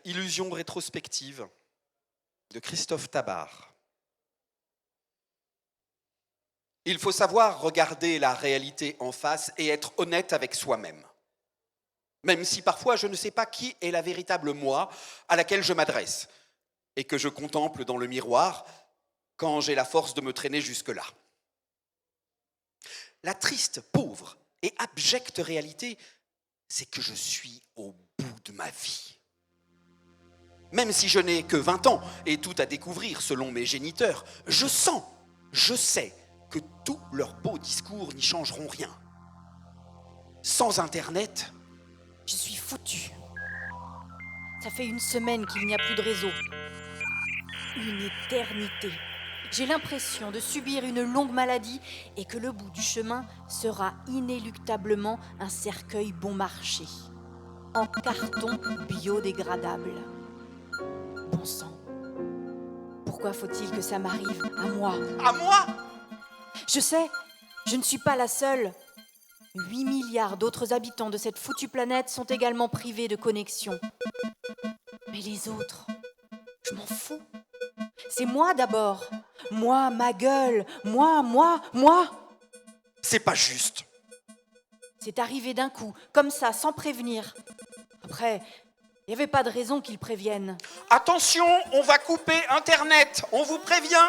Illusion rétrospective de Christophe Tabar. Il faut savoir regarder la réalité en face et être honnête avec soi-même. Même si parfois je ne sais pas qui est la véritable moi à laquelle je m'adresse et que je contemple dans le miroir quand j'ai la force de me traîner jusque-là. La triste, pauvre et abjecte réalité, c'est que je suis au bout de ma vie. Même si je n'ai que 20 ans et tout à découvrir selon mes géniteurs, je sais que tous leurs beaux discours n'y changeront rien. Sans Internet, je suis foutue. Ça fait 1 semaine qu'il n'y a plus de réseau. Une éternité. J'ai l'impression de subir une longue maladie et que le bout du chemin sera inéluctablement un cercueil bon marché, en carton biodégradable. Bon sang, pourquoi faut-il que ça m'arrive à moi ? à moi, Je sais, je ne suis pas la seule. 8 milliards d'autres habitants de cette foutue planète sont également privés de connexion. Mais les autres, je m'en fous. C'est moi d'abord. Moi, ma gueule. Moi. c'est pas juste. C'est arrivé d'un coup, comme ça, sans prévenir. Après, il n'y avait pas de raison qu'ils préviennent. Attention, on va couper Internet, on vous prévient.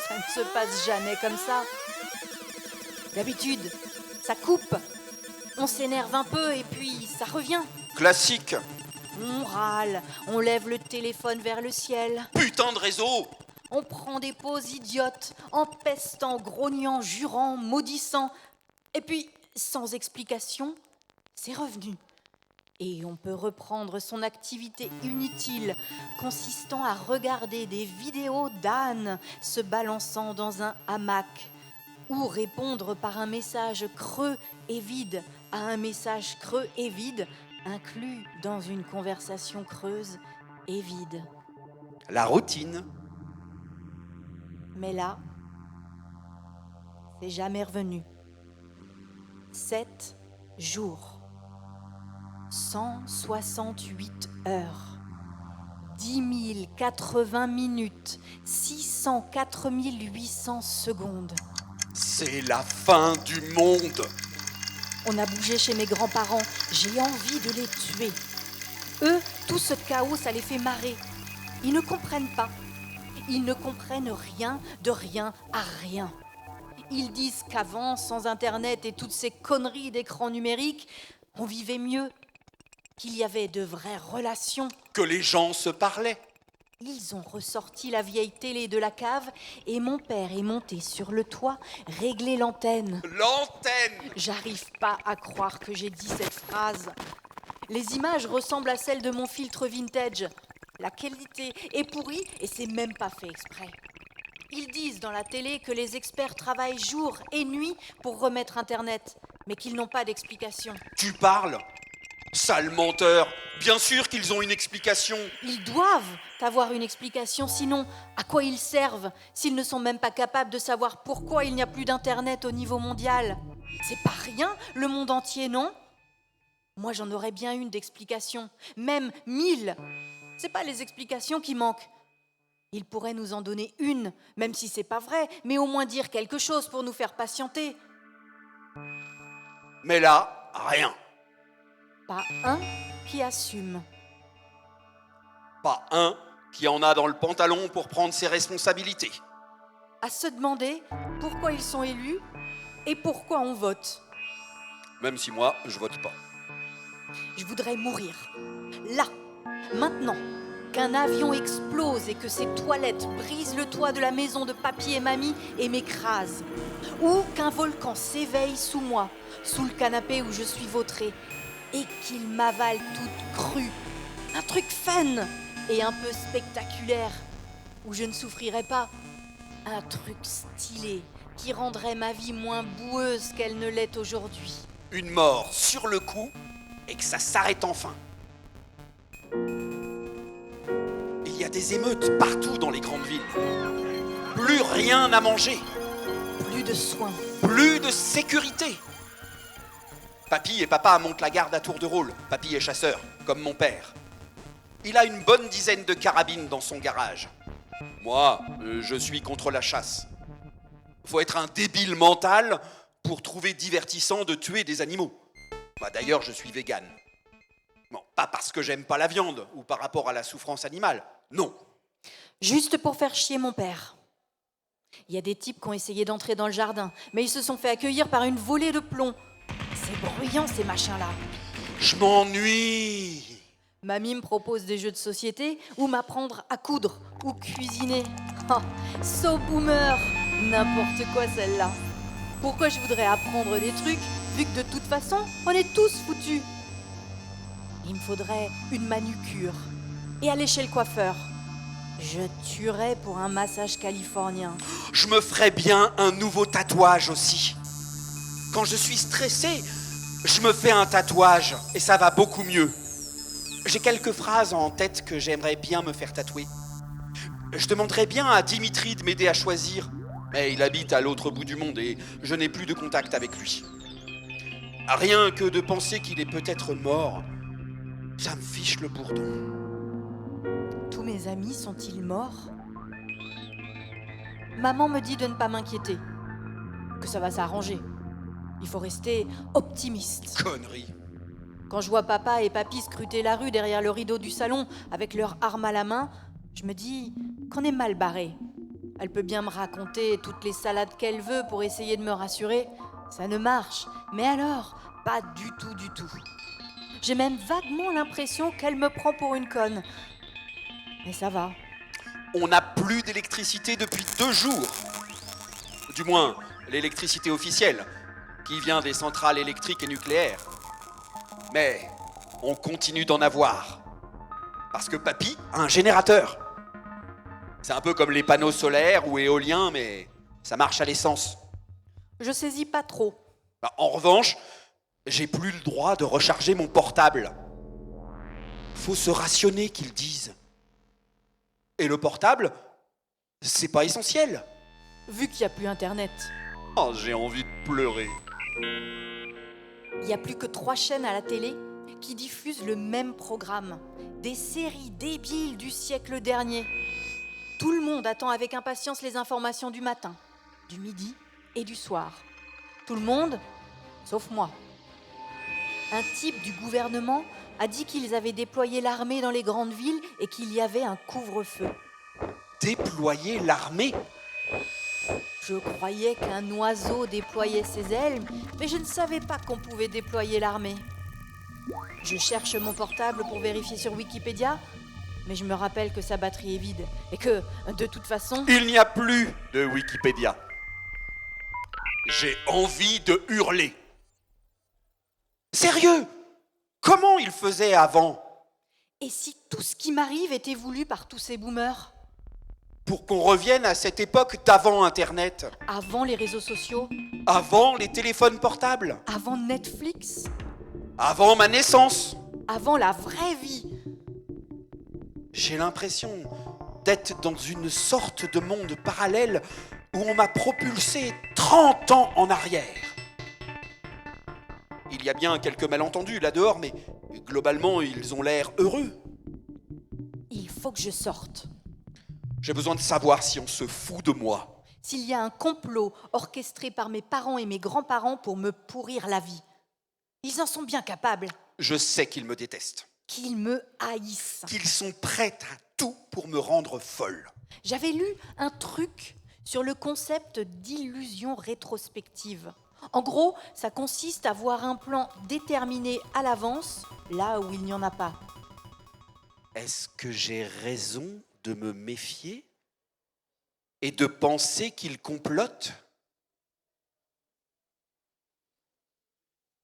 Ça ne se passe jamais comme ça. D'habitude, ça coupe. On s'énerve un peu et puis ça revient. Classique. On râle, on lève le téléphone vers le ciel. Putain de réseau. On prend des pauses idiotes, empestant, grognant, jurant, maudissant. Et puis, sans explication, c'est revenu. Et on peut reprendre son activité inutile, consistant à regarder des vidéos d'ânes se balançant dans un hamac, ou répondre par un message creux et vide à un message creux et vide, inclus dans une conversation creuse et vide. La routine. Mais là, c'est jamais revenu. 7 jours. 168 heures, 10 080 minutes, 604 800 secondes. C'est la fin du monde. On a bougé chez mes grands-parents, j'ai envie de les tuer. Eux, tout ce chaos, ça les fait marrer. Ils ne comprennent pas. Ils ne comprennent rien de rien à rien. Ils disent qu'avant, sans Internet et toutes ces conneries d'écran numérique, on vivait mieux, qu'il y avait de vraies relations. Que les gens se parlaient. Ils ont ressorti la vieille télé de la cave et mon père est monté sur le toit régler l'antenne. L'antenne. J'arrive pas à croire que j'ai dit cette phrase. Les images ressemblent à celles de mon filtre vintage. La qualité est pourrie et c'est même pas fait exprès. Ils disent dans la télé que les experts travaillent jour et nuit pour remettre Internet, mais qu'ils n'ont pas d'explication. Tu parles ? Sale menteur. Bien sûr qu'ils ont une explication. Ils doivent avoir une explication, sinon à quoi ils servent s'ils ne sont même pas capables de savoir pourquoi il n'y a plus d'Internet au niveau mondial ? C'est pas rien, le monde entier, non ? Moi, j'en aurais bien une d'explication, même 1000. C'est pas les explications qui manquent. Ils pourraient nous en donner une, même si c'est pas vrai, mais au moins dire quelque chose pour nous faire patienter. Mais là, rien. Pas un qui assume. Pas un qui en a dans le pantalon pour prendre ses responsabilités. À se demander pourquoi ils sont élus et pourquoi on vote. Même si moi, je vote pas. Je voudrais mourir. Là, maintenant, qu'un avion explose et que ses toilettes brisent le toit de la maison de papy et mamie et m'écrasent. Ou qu'un volcan s'éveille sous moi, sous le canapé où je suis vautrée, et qu'il m'avale toute crue. Un truc fun et un peu spectaculaire, où je ne souffrirais pas. Un truc stylé qui rendrait ma vie moins boueuse qu'elle ne l'est aujourd'hui. Une mort sur le coup et que ça s'arrête enfin. Il y a des émeutes partout dans les grandes villes. Plus rien à manger. Plus de soins. Plus de sécurité. Papy et papa montent la garde à tour de rôle. Papy est chasseur, comme mon père. Il a une bonne dizaine de carabines dans son garage. Moi, je suis contre la chasse. Faut être un débile mental pour trouver divertissant de tuer des animaux. D'ailleurs, je suis végane. Bon, pas parce que j'aime pas la viande ou par rapport à la souffrance animale, non. Juste pour faire chier mon père. Il y a des types qui ont essayé d'entrer dans le jardin, mais ils se sont fait accueillir par une volée de plomb. C'est bruyant ces machins-là. Je m'ennuie. Mamie me propose des jeux de société ou m'apprendre à coudre ou cuisiner. Oh, so boomer, n'importe quoi celle-là. Pourquoi je voudrais apprendre des trucs vu que de toute façon, on est tous foutus? Il me faudrait une manucure et aller chez le coiffeur. Je tuerais pour un massage californien. Je me ferais bien un nouveau tatouage aussi. Quand je suis stressé, je me fais un tatouage et ça va beaucoup mieux. J'ai quelques phrases en tête que j'aimerais bien me faire tatouer. Je demanderais bien à Dimitri de m'aider à choisir, mais il habite à l'autre bout du monde et je n'ai plus de contact avec lui. Rien que de penser qu'il est peut-être mort, ça me fiche le bourdon. Tous mes amis sont-ils morts? Maman me dit de ne pas m'inquiéter, que ça va s'arranger. Il faut rester optimiste. Connerie. Quand je vois papa et papy scruter la rue derrière le rideau du salon avec leur arme à la main, je me dis qu'on est mal barré. Elle peut bien me raconter toutes les salades qu'elle veut pour essayer de me rassurer. Ça ne marche. Mais alors, pas du tout, du tout. J'ai même vaguement l'impression qu'elle me prend pour une conne. Mais ça va. On n'a plus d'électricité depuis 2 jours. Du moins, l'électricité officielle, qui vient des centrales électriques et nucléaires. Mais on continue d'en avoir. Parce que papy a un générateur. C'est un peu comme les panneaux solaires ou éoliens, mais ça marche à l'essence. Je saisis pas trop. En revanche, j'ai plus le droit de recharger mon portable. Faut se rationner, qu'ils disent. Et le portable, c'est pas essentiel. Vu qu'il n'y a plus Internet. Oh, j'ai envie de pleurer. Il n'y a plus que 3 chaînes à la télé qui diffusent le même programme. Des séries débiles du siècle dernier. Tout le monde attend avec impatience les informations du matin, du midi et du soir. Tout le monde, sauf moi. Un type du gouvernement a dit qu'ils avaient déployé l'armée dans les grandes villes et qu'il y avait un couvre-feu. Déployer l'armée? Je croyais qu'un oiseau déployait ses ailes, mais je ne savais pas qu'on pouvait déployer l'armée. Je cherche mon portable pour vérifier sur Wikipédia, mais je me rappelle que sa batterie est vide et que, de toute façon... Il n'y a plus de Wikipédia. J'ai envie de hurler. Sérieux? Comment il faisait avant? Et si tout ce qui m'arrive était voulu par tous ces boomers? Pour qu'on revienne à cette époque d'avant Internet. Avant les réseaux sociaux? Avant les téléphones portables. Avant Netflix? Avant ma naissance. Avant la vraie vie? J'ai l'impression d'être dans une sorte de monde parallèle où on m'a propulsé 30 ans en arrière. Il y a bien quelques malentendus là dehors, mais globalement, ils ont l'air heureux. Il faut que je sorte. J'ai besoin de savoir si on se fout de moi. S'il y a un complot orchestré par mes parents et mes grands-parents pour me pourrir la vie. Ils en sont bien capables. Je sais qu'ils me détestent. Qu'ils me haïssent. Qu'ils sont prêts à tout pour me rendre folle. J'avais lu un truc sur le concept d'illusion rétrospective. En gros, ça consiste à voir un plan déterminé à l'avance, là où il n'y en a pas. Est-ce que j'ai raison de me méfier et de penser qu'ils complotent?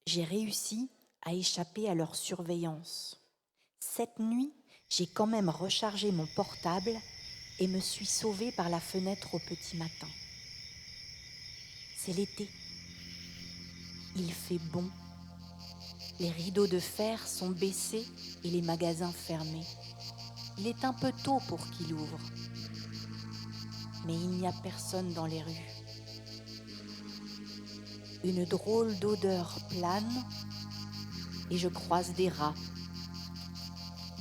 J'ai réussi à échapper à leur surveillance. Cette nuit, j'ai quand même rechargé mon portable et me suis sauvée par la fenêtre au petit matin. C'est l'été. Il fait bon. Les rideaux de fer sont baissés et les magasins fermés. Il est un peu tôt pour qu'il ouvre. Mais il n'y a personne dans les rues. Une drôle d'odeur plane et je croise des rats.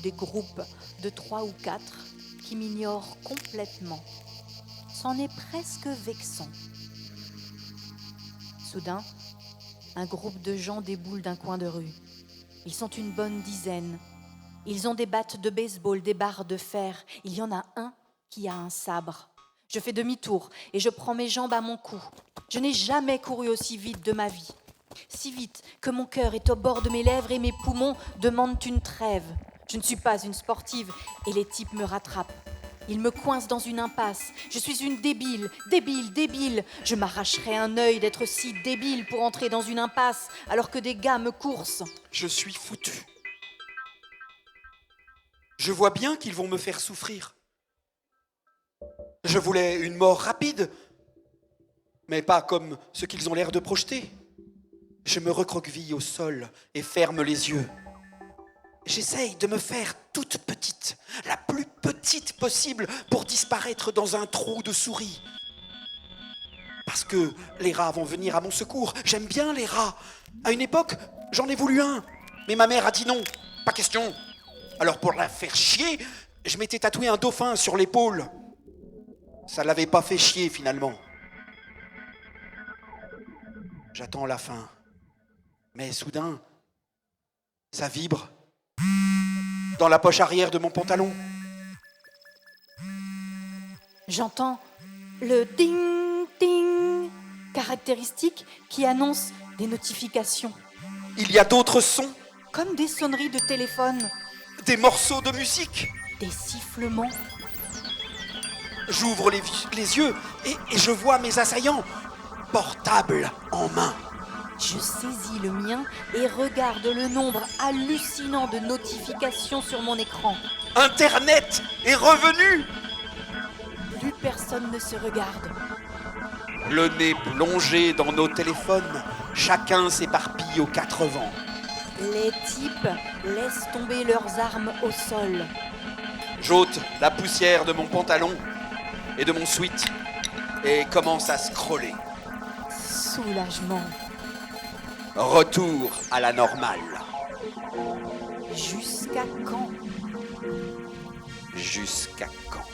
Des groupes de 3 ou 4 qui m'ignorent complètement. C'en est presque vexant. Soudain, un groupe de gens déboule d'un coin de rue. Ils sont une bonne dizaine. Ils ont des battes de baseball, des barres de fer. Il y en a un qui a un sabre. Je fais demi-tour et je prends mes jambes à mon cou. Je n'ai jamais couru aussi vite de ma vie. Si vite que mon cœur est au bord de mes lèvres et mes poumons demandent une trêve. Je ne suis pas une sportive et les types me rattrapent. Ils me coincent dans une impasse. Je suis une débile, débile, débile. Je m'arracherais un œil d'être si débile pour entrer dans une impasse alors que des gars me coursent. Je suis foutu. Je vois bien qu'ils vont me faire souffrir. Je voulais une mort rapide, mais pas comme ce qu'ils ont l'air de projeter. Je me recroqueville au sol et ferme les yeux. J'essaye de me faire toute petite, la plus petite possible pour disparaître dans un trou de souris. Parce que les rats vont venir à mon secours. J'aime bien les rats. À une époque, j'en ai voulu un, mais ma mère a dit non, pas question. Alors pour la faire chier, je m'étais tatoué un dauphin sur l'épaule. Ça l'avait pas fait chier finalement. J'attends la fin. Mais soudain, ça vibre. Dans la poche arrière de mon pantalon. J'entends le ding-ding caractéristique qui annonce des notifications. Il y a d'autres sons, Comme des sonneries de téléphone, des morceaux de musique. des sifflements. J'ouvre les yeux et je vois mes assaillants, portable en main. Je saisis le mien et regarde le nombre hallucinant de notifications sur mon écran. Internet est revenu. Plus personne ne se regarde. Le nez plongé dans nos téléphones, chacun s'éparpille aux 4 vents. Les types laissent tomber leurs armes au sol. J'ôte la poussière de mon pantalon et de mon sweat et commence à scroller. Soulagement. Retour à la normale. Jusqu'à quand ? Jusqu'à quand ?